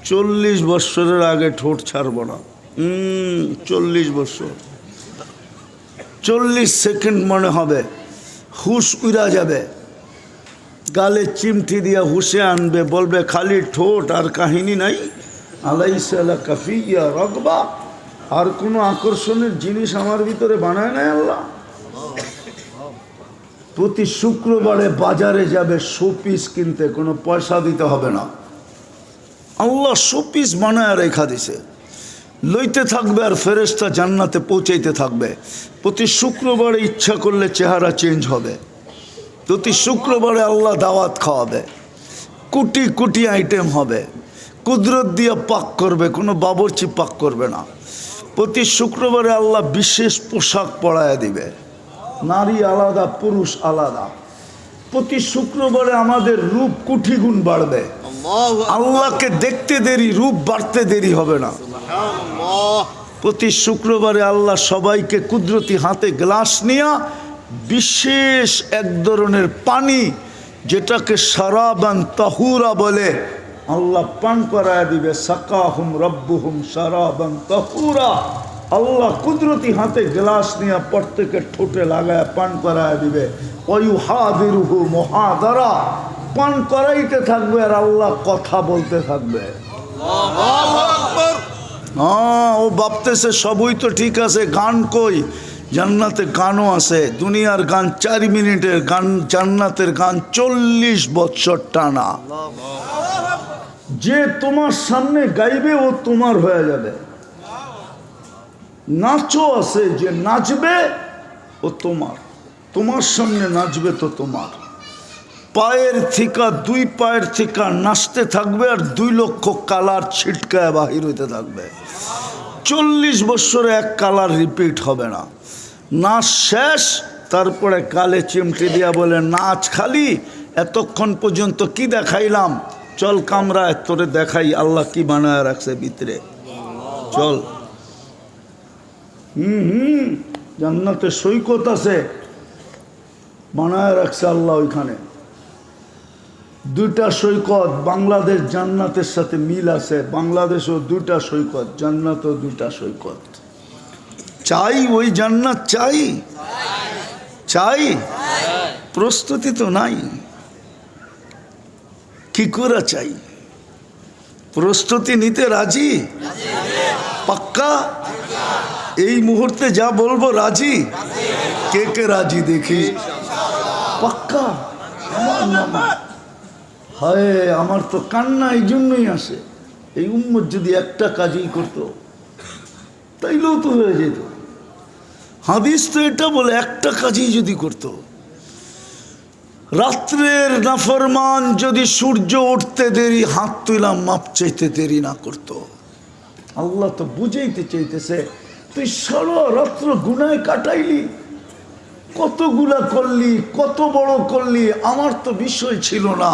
40 বৎসরের আগে ঠোঁট ছাড়ব না। 40 বৎসর, 40 সেকেন্ড মনে হবে হুশ উড়া যাবে, গালে চিমটি দিয়া হুশে আনবে, বলবে খালি ঠোঁট আর কাহিনী নাই। আলাইসা কাফিয়া রগবা, আর কোনো আকর্ষণের জিনিস আমার ভিতরে বানায় নাই আল্লাহ। প্রতি শুক্রবারে বাজারে যাবে শোপিস কিনতে, কোনো পয়সা দিতে হবে না। আল্লাহ শোপিস বানায় রেখা দিছে, লইতে থাকবে আর ফেরেশতা জান্নাতে পৌঁছাইতে থাকবে। প্রতি শুক্রবারে ইচ্ছা করলে চেহারা চেঞ্জ হবে। প্রতি শুক্রবারে আল্লাহ দাওয়াত খাওয়াবে, কোটি কোটি আইটেম হবে, কুদরত দিয়ে পাক করবে, কোনো বাবরচি পাক করবে না। প্রতি শুক্রবারে আল্লাহ বিশেষ পোশাক পরায় দিবে, নারী আলাদা পুরুষ আলাদা। প্রতি শুক্রবারে আমাদের রূপ কোটি গুণ বাড়বে। আল্লাহকে দেখতে দেরি, রূপ বাড়তে দেরি হবে না। প্রতি শুক্রবারে আল্লাহ সবাইকে কুদরতি হাতে গ্লাস নিয়ে বিশেষ এক ধরনের পানি, যেটাকে শারাবান তাহুরা বলে, আল্লাহ পান করায় দিবে। সাকাহুম রব্বুহুম শারাবান তাহুরা, আল্লাহ কুদরতি হাতে গ্লাস নিয়ে প্রত্যেকের ঠোঁটে লাগায় পান করায় দিবে। ওয়ুহাদিরুহু মুহাদারা, পান করাইতে থাকবে আর আল্লাহ কথা বলতে থাকবে। হ্যাঁ, ও ভাবতেছে সবই তো ঠিক আছে, গান কই? জান্নাতে গানও আছে। দুনিয়ার গান 4 মিনিটের গান, জান্নাতের গান 40 বছর টানা। যে তোমার সামনে গাইবে ও তোমার হয়ে যাবে। নাচও আছে, যে নাচবে ও তোমার, তোমার সামনে নাচবে তো তোমার। পায়ের থিকা 2 পায়ের থিকা নাচতে থাকবে আর 2 লক্ষ কালার ছিটকায় বাহির হইতে থাকবে। 40 বছরে এক কালার রিপিট হবে না। নাচ শেষ, তারপরে কালে চিমটি দিয়া বলে নাচ খালি, এতক্ষণ পর্যন্ত কি দেখাইলাম, চল কামরায় তোরে দেখাই আল্লাহ কি বানায় রাখছে ভিতরে, চল। জান্নাতে সৈকত আছে, বানায় রাখছে আল্লাহ ওইখানে। 2টা সৈকত, বাংলাদেশ জান্নাতের সাথে মিল আছে। বাংলাদেশও 2টা সৈকত, জান্নাতও 2টা সৈকত। চাই ওই জান্নাত? চাই চাই, প্রস্তুতি তো নাই। কি করে চাই? প্রস্তুতি নিতে রাজি? পাক্কা? এই মুহূর্তে যা বলবো রাজি? কে কে রাজি দেখি? পাক্কা? হায়, আমার তো কান্না এই জন্যই আসে। এই উম্মত যদি একটা কাজই করতো তাইলেও তো হয়ে যেত। হাদিস তো এটা বলে, একটা কাজই যদি করত। রাত্রের নাফরমান যদি সূর্য উঠতে দেরি হাত তুইলাম মাপ চাইতে দেরি না করত। আল্লাহ তো বুঝাইতে চাইতেছে, তুই সারা রাত্র গুনায় কাটাইলি, কতগুলা করলি, কত বড় করলি, আমার তো বিষয় ছিল না।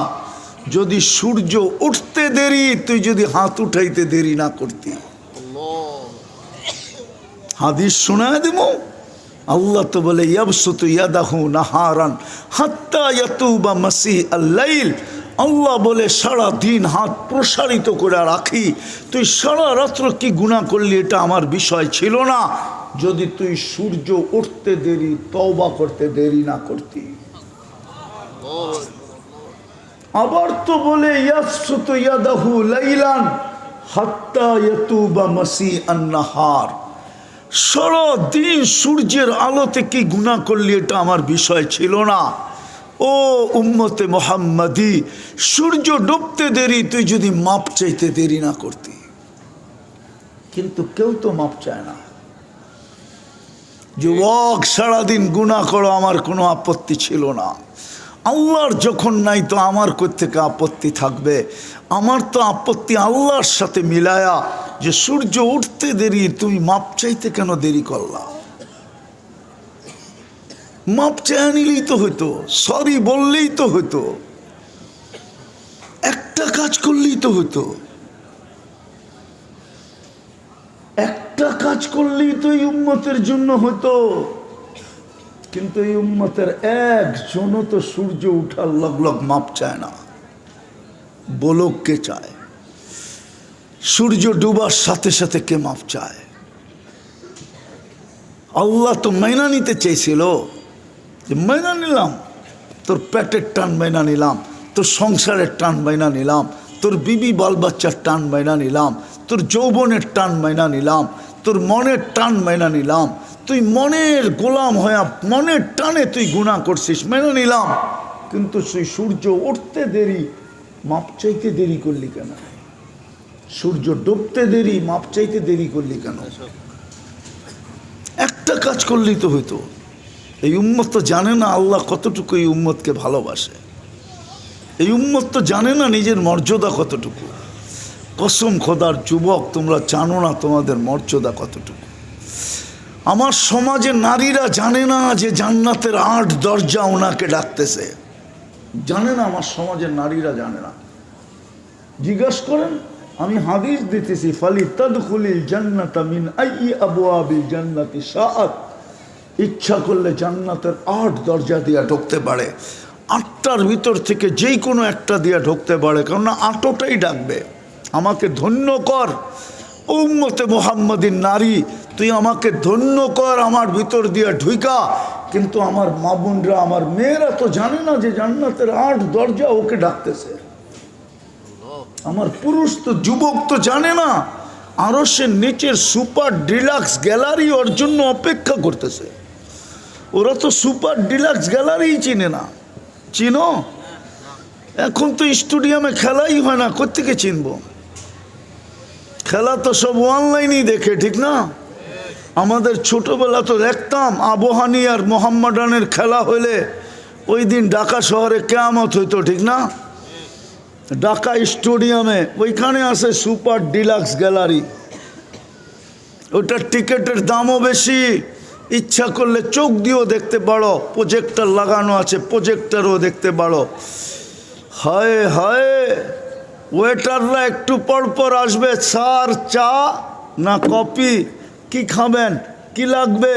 যদি সূর্য উঠতে দেরি, তুই যদি হাত উঠাইতে দেরি না করতি। হাদিস শোনায় দেব। আল্লাহ তো বলে ইয়াবসুতু ইয়াদাহু নাহারান হাত্তা ইয়াতুবা মাসি আল-লাইল। আল্লাহ বলে সারা দিন হাত প্রসারিত করে রাখি। তুই সারা রাত্র কি গুনাহ করলি এটা আমার বিষয় ছিল না, যদি তুই সূর্য উঠতে দেরি তওবা করতে দেরি না করতি। আবার তো বলে ইয়াবসুতু ইয়াদাহু লাইলান হাত্তা ইয়াতুবা মাসি আন-নাহার। সারা দিন সূর্যের আলোতে কি গুনাহ করলি এটা আমার বিষয় ছিল না। ও উম্মতে মুহাম্মাদি, সূর্য ডুবতে দেরি তুই যদি মাপ চাইতে দেরি না করতি। কিন্তু কেউ তো মাপ চায় না। যুবক, সারাদিন গুনাহ করো, আমার কোনো আপত্তি ছিল না। আল্লাহর যখন নাই তো আমার কোত্থেকে আপত্তি থাকবে? আমার তো আপত্তি আল্লাহর সাথে মিলায়া, যে সূর্য উঠতে দেরি তুমি মাপ চাইতে কেন দেরি করলা? মাপ চায় নিলেই তো হইতো, সরি বললেই তো হইতো, একটা কাজ করলেই তো হইতো, একটা কাজ করলেই তো এই উম্মতের জন্য হইতো। কিন্তু এই উম্মতের একজনও তো সূর্য উঠার লগ লগ মাপ চায় না। বলো কে চায়? সূর্য ডুবার সাথে সাথে কে মাপ চায়? আল্লাহ তো মাইনা নিতে চেয়েছিল, যে মাইনা নিলাম, তোর পেটের টান মাইনা নিলাম, তোর সংসারের টান মাইনা নিলাম, তোর বিবি বাল বাচ্চার টান মাইনা নিলাম, তোর যৌবনের টান মাইনা নিলাম, তোর মনের টান মাইনা নিলাম। তুই মনের গোলাম হয়ে মনের টানে তুই গুনাহ করছিস, মেনে নিলাম। কিন্তু তুই সূর্য উঠতে দেরি মাপ চাইতে দেরি করলি কেন? সূর্য ডুবতে দেরি মাপ চাইতে দেরি করলি কেন? একটা কাজ করলেই তো হইতো। এই উম্মত তো জানে না আল্লাহ কতটুকু এই উম্মতকে ভালোবাসে। এই উম্মত তো জানে না নিজের মর্যাদা কতটুকু। কসম খোদার যুবক, তোমরা জানো না তোমাদের মর্যাদা কতটুকু। আমার সমাজের নারীরা জানে না যে জান্নাতের 8 দরজা ওনাকে ডাকতেছে। জানে না, আমার সমাজের নারীরা জানে না। জিজ্ঞাসা করেন, আমি হাদিস দিতেছি, ফালি তাদখুলিল জান্নাতা মিন আইয়ি আবওয়াবিল জান্নাতি শাআত। ইচ্ছা করলে জান্নাতের 8 দরজা দিয়ে ঢুকতে পারে। 8টার ভিতর থেকে যেই কোনো একটা দিয়ে ঢুকতে পারে, কেননা 8টাই ডাকবে, আমাকে ধন্য কর। উম্মতে মুহাম্মাদিন নারী, তুই আমাকে ধন্য কর আমার ভিতর দিয়ে ঢুইকা। কিন্তু আমার মা বোনরা, আমার মেয়েরা তো জানে না যে জান্নাতের 8 দরজা ওকে ডাকতেছে। আমার পুরুষ তো, যুবক তো জানে না আরশের নিচের সুপার ডিলাক্স গ্যালারি ওর জন্য অপেক্ষা করতেছে। ওরা তো সুপার ডিলাক্স গ্যালারি চিনে না। চিনো? এখন তো স্টেডিয়ামে খেলাই হয় না, কোত্থেকে চিনবো? খেলা তো সব অনলাইনেই দেখে, ঠিক না? আমাদের ছোটবেলা তো দেখতাম আবহানি আর মোহাম্মডানের খেলা হইলে ওই দিন ঢাকা শহরে কিয়ামত হইতো, ঠিক না? ঢাকা স্টেডিয়ামে ওইখানে আছে সুপার ডিলাক্স গ্যালারি। ওটার টিকিটের দামও বেশি, ইচ্ছা করলে চোখ দিয়েও দেখতে পারো, প্রজেক্টর লাগানো আছে, প্রজেক্টরও দেখতে পারো। হায় হায়, ওয়েটাররা একটু পর আসবে, স্যার চা না কফি, কি খাবেন, কি লাগবে,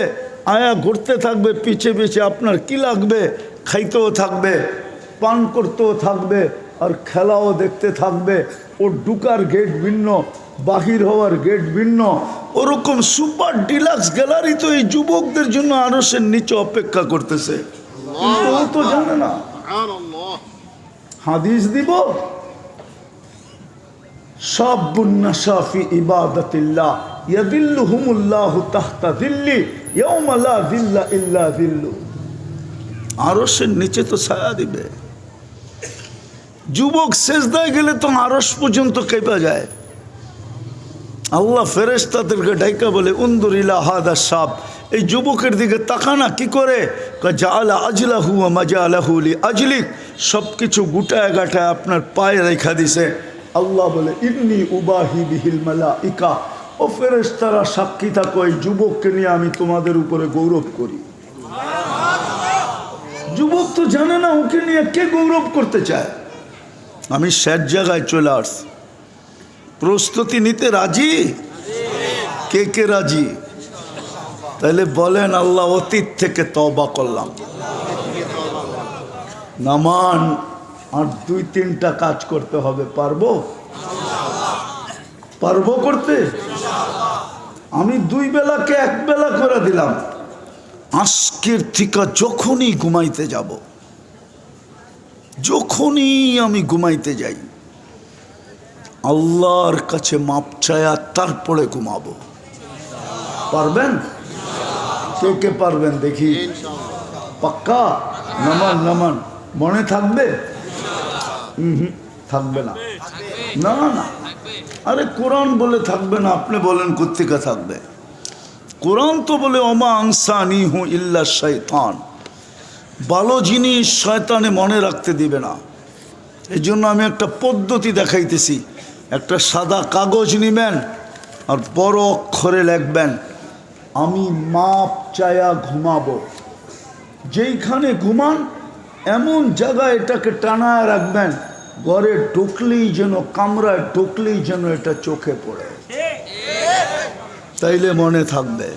আয়া ঘুরতে থাকবে পিছে পিছে, আপনার কি লাগবে, খাইতেও থাকবে, পান করতেও থাকবে, আর খেলাও দেখতে থাকবে। ওর ঢুকার গেট ভিন্ন, বাহির হওয়ার গেট ভিন্ন। ওরকম সুপার ডিলাক্স গ্যালারি তো এই যুবকদের জন্য আরশের নিচে অপেক্ষা করতেছে, কিন্তু ও তো জানে না। হাদিস দিব, শাবুন নাশা ফি ইবাদাতিল্লাহ ইয়াদিল্লুহুমুল্লাহু তাহতা দিল্লি ইয়াওমা লা দিল্লা ইল্লা দিল্লু। আরশের নিচে তো ছায়া দিবে। যুবক সেজদায় গেলে তো আরশ পর্যন্ত কেঁপে যায়। আল্লাহ ফেরেশতাদেরকে ডাইকা বলে, উনদুর ইলা হাদা শাব, এই যুবকের দিকে তাকানা কি করে? জাআলা আজলাহু ওয়া মাজালাহু লি আজলিক, সব কিছু গুটায় গাটায় আপনার পায়ে রেখা দিছে। আল্লাহ বলে, ইন্নী উবাহি বিহিল মালাইকা, ও ফেরেশতারা সাক্ষী থাকো, এই যুবককে নিয়ে আমি তোমাদের উপরে গৌরব করি। যুবক তো জানে না ওকে নিয়ে কে গৌরব করতে চায়। আমি শেষ জায়গায় চলে আসছি। প্রস্তুতি নিতে রাজি? কে কে রাজি? তাহলে বলেন, আল্লাহ অতীত থেকে তওবা করলাম। নামান আর 2-3টা কাজ করতে হবে, পারবো? পারবো করতে? আমি 2 বেলাকে 1 বেলা করে দিলাম। আজকের থেকে যখনই ঘুমাইতে যাব, যখনই আমি ঘুমাইতে যাই, আল্লাহর কাছে মাপ চায়া তারপরে ঘুমাবো। পারবেন? কে কে পারবেন দেখি? পাক্কা? নামান নামান। মনে থাকবে? থাকবে না। না না, আরে কোরআন বলে থাকবে না, আপনি বলেন কোত্থেকে থাকবে? কোরআন তো বলে ওমা আনসানিহু ইল্লা শাইতান, ভালো জিনিস শয়তানে মনে রাখতে দিবে না। এই জন্য আমি একটা পদ্ধতি দেখাইতেছি। একটা সাদা কাগজ নেবেন আর বড় অক্ষরে লিখবেন, আমি মাপ চায়া ঘুমাবো। যেইখানে ঘুমান এমন জায়গায় এটাকে টানায় রাখবেন, ঘরে ঢুকলেই যেন, কামরায় ঢুকলেই যেন এটা চোখে পড়ে, তাইলে মনে থাকবে।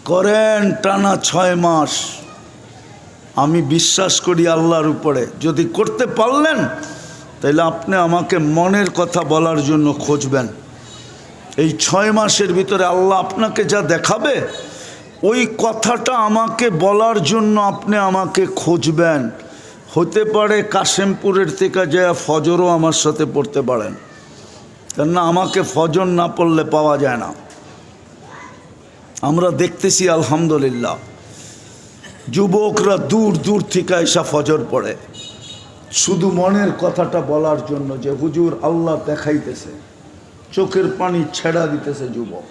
করেন টানা 6 মাস। আমি বিশ্বাস করি আল্লাহর উপরে, যদি করতে পারলেন তাইলে আপনি আমাকে মনের কথা বলার জন্য খুঁজবেন। এই 6 মাসের ভিতরে আল্লাহ আপনাকে যা দেখাবে, ওই কথাটা আমাকে বলার জন্য আপনি আমাকে খুঁজবেন। হতে পারে কাশেমপুরের থেকে যায় ফজরও আমার সাথে পড়তে পারেন, কেননা আমাকে ফজর না পড়লে পাওয়া যায় না। আমরা দেখতেছি আলহামদুলিল্লাহ, যুবকরা দূর দূর থেকে এসা ফজর পড়ে, শুধু মনের কথাটা বলার জন্য যে হুজুর আল্লাহ দেখাইতেছে, চোখের পানি ছেড়া দিতেছে যুবক।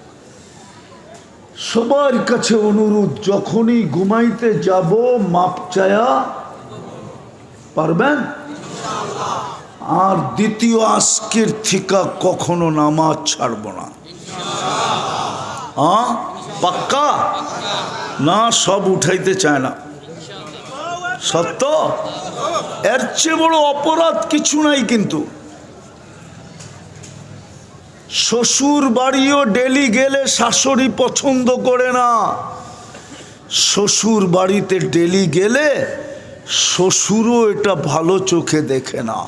সবার কাছে অনুরোধ, যখনই ঘুমাইতে যাব মাপ চায়া, পারবেন? আর দ্বিতীয়, আজকের থেকে কখনো নামাজ ছাড়ব না। পাক্কা? না, সব উঠাইতে চায় না। সত্য? এর চেয়ে বড় অপরাধ কিছু নাই। কিন্তু শ্বশুর বাড়িও ডেলি গেলে শাশুড়ি পছন্দ করে না। শ্বশুর বাড়িতে ডেলি গেলে শ্বশুরও এটা ভালো চোখে দেখে না।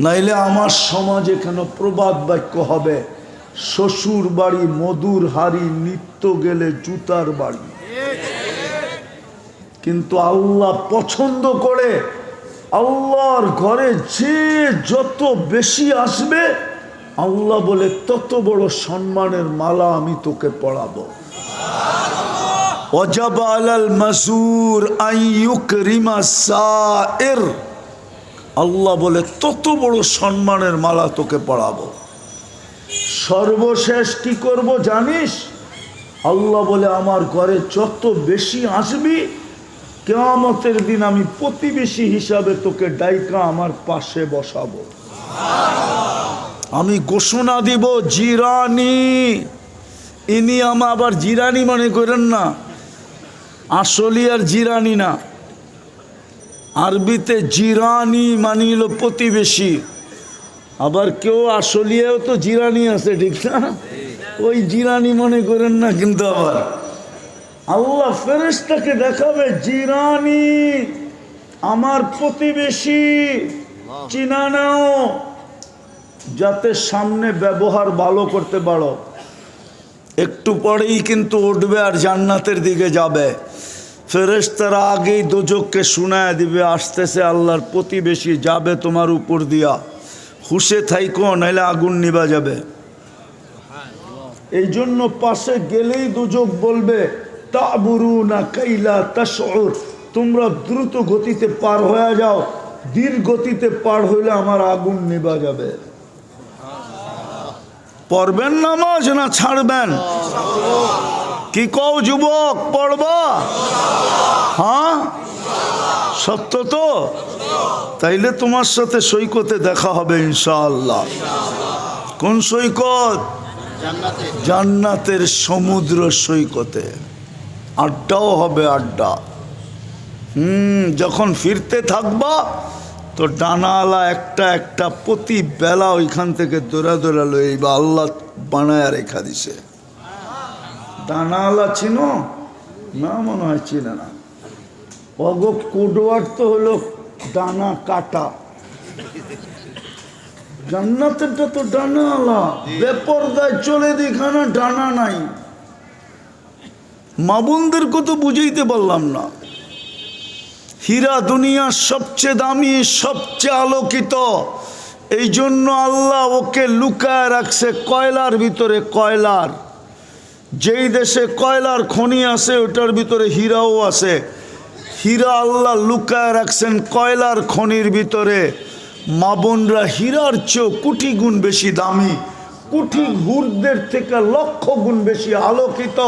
নাইলে আমার সমাজে কেন প্রবাদ বাক্য হবে, শ্বশুর বাড়ি মধুর হাড়ি, নিত্য গেলে জুতার বাড়ি। কিন্তু আল্লাহ পছন্দ করে, আল্লাহর ঘরে যে যত বেশি আসবে আল্লাহ বলে তত বড় সম্মানের মালা আমি তোকে পড়াবো। ওয়াজাব আলাল মাসুর আন ইউকরিমা সাইর, আল্লাহ বলে তত বড় সম্মানের মালা তোকে পড়াবো। সর্বশেষ কি করব জানিস? আল্লাহ বলে আমার ঘরে যত বেশি আসবি কিয়ামতের দিন আমি প্রতিবেশী হিসাবে তোকে ডাইকা আমার পাশে বসাবো। আমি ঘোষণা দিব জিরানি, ইনি আমা আবার জিরানি মনে করেন না, আসলি আর জিরানি না, আরবিতে জিরানি মানিল প্রতিবেশী। আবার কেউ আসলিয়াও তো জিরানি আছে, ঠিক না? ওই জিরানি মনে করেন না। কিন্তু আবার আল্লাহ ফেরেশতাকে দেখাবে জিরানি, আমার প্রতিবেশী, চিনা নাও, যাতে সামনে ব্যবহার ভালো করতে পারো। একটু পরেই কিন্তু উঠবে আর জান্নাতের দিকে যাবে। ফেরেশতারা আগেই দোজখকে শোনায় দিবে আসতেছে আল্লাহর প্রতিবেশী, যাবে তোমার উপর দিয়া, হুশে থাইকো নাইলে আগুন নিভা যাবে। এই জন্য পাশে গেলেই দোজখ বলবে তাবুরুনা কাইলা তাশউর, তোমরা দ্রুত গতিতে পার হয়ে যাও, ধীর গতিতে পার হইলে আমার আগুন নিভা যাবে। পড়বেন নামাজ না ছাড়বেন? কি কও যুবক, পড়বা? হ্যাঁ, সত্য তো? তাইলে তোমার সাথে সৈকতে দেখা হবে ইনশাআল্লাহ। কোন সৈকত? জান্নাতের সমুদ্র সৈকতে আড্ডাও হবে, আড্ডা। যখন ফিরতে থাকবা তো ডানাওয়ালা একটা একটা প্রতি বেলা ওইখান থেকে দৌড়া দৌড়া লইবা। আল্লাহ বানায় রেখা দিছে। ডানাওয়ালা চিনো না? মনে হয় চিনে না। অগো কোডওয়ার্ড তো হলো ডানা কাটা। জান্নাতেরটা তো ডানাওয়ালা, বেপরদায় চলে দেখানা ডানা নাই। মা বোনদেরকে তো বুঝাইতে পারলাম না। হীরা দুনিয়ার সবচেয়ে দামি, সবচেয়ে আলোকিত, এই জন্য আল্লাহ ওকে লুকায় রাখছে কয়লার ভিতরে। কয়লার, যেই দেশে কয়লার খনি আছে ওটার ভিতরে হীরাও আছে। হীরা আল্লাহ লুকায় রাখছেন কয়লার খনির ভিতরে। মা বোনরা হীরার চেয়েও কোটি গুণ বেশি দামি, কোটি হুরদের থেকে লক্ষ গুণ বেশি আলোকিত।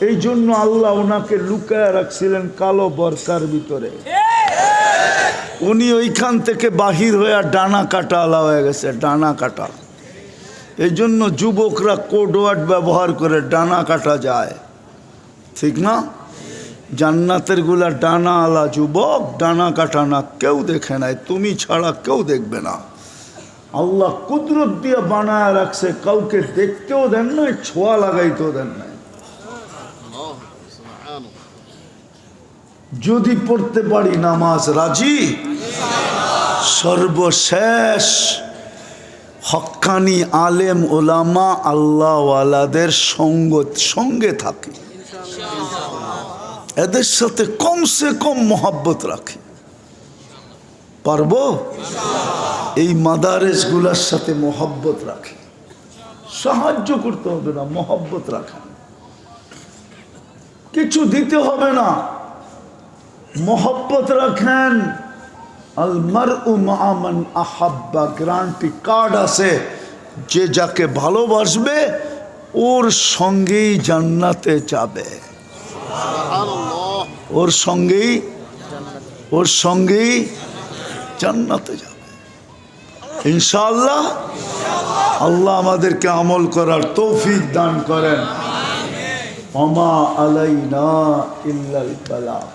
এই জন্য আল্লাহ ওনাকে লুকায় রাখছিলেন কালো বরকার ভিতরে। উনি ওইখান থেকে বাহির হয়ে ডানা কাটা আলা হয়ে গেছে, ডানা কাটা। এই জন্য যুবকরা কোডওয়ার্ড ব্যবহার করে, ডানা কাটা যায়, ঠিক না? জান্নাতের গুলা ডানা আলা যুবক, ডানা কাটা না। কেউ দেখে নাই, তুমি ছাড়া কেউ দেখবে না। আল্লাহ কুদরত দিয়ে বানায় রাখছে, কাউকে দেখতেও দেন নাই, ছোঁয়া লাগাইতেও দেন নাই। যদি পড়তে পারি নামাজ, রাজি? সর্বশেষ হক্কানি আলেম ওলামা আল্লাহওয়ালাদের সঙ্গে থাকি, এদের সাথে কমসে কম মোহাব্বত রাখি। পারবো? এই মাদারেসগুলার সাথে মোহাব্বত রাখি। সাহায্য করতে হবে না, মোহাব্বত রাখেন। কিছু দিতে হবে না, মোহাব্বত রাখেন। আল মারউ মা মান আহাব্বা, গ্যারান্টি কার্ড আছে, যে যাকে ভালোবাসবে ওর সঙ্গেই জান্নাতে যাবে। ওর সঙ্গেই জান্নাতে যাবে ইনশাআল্লাহ। আল্লাহ আমাদেরকে আমল করার তৌফিক দান করেন। ওমা আলাইনা ইল্লাল বালাগ।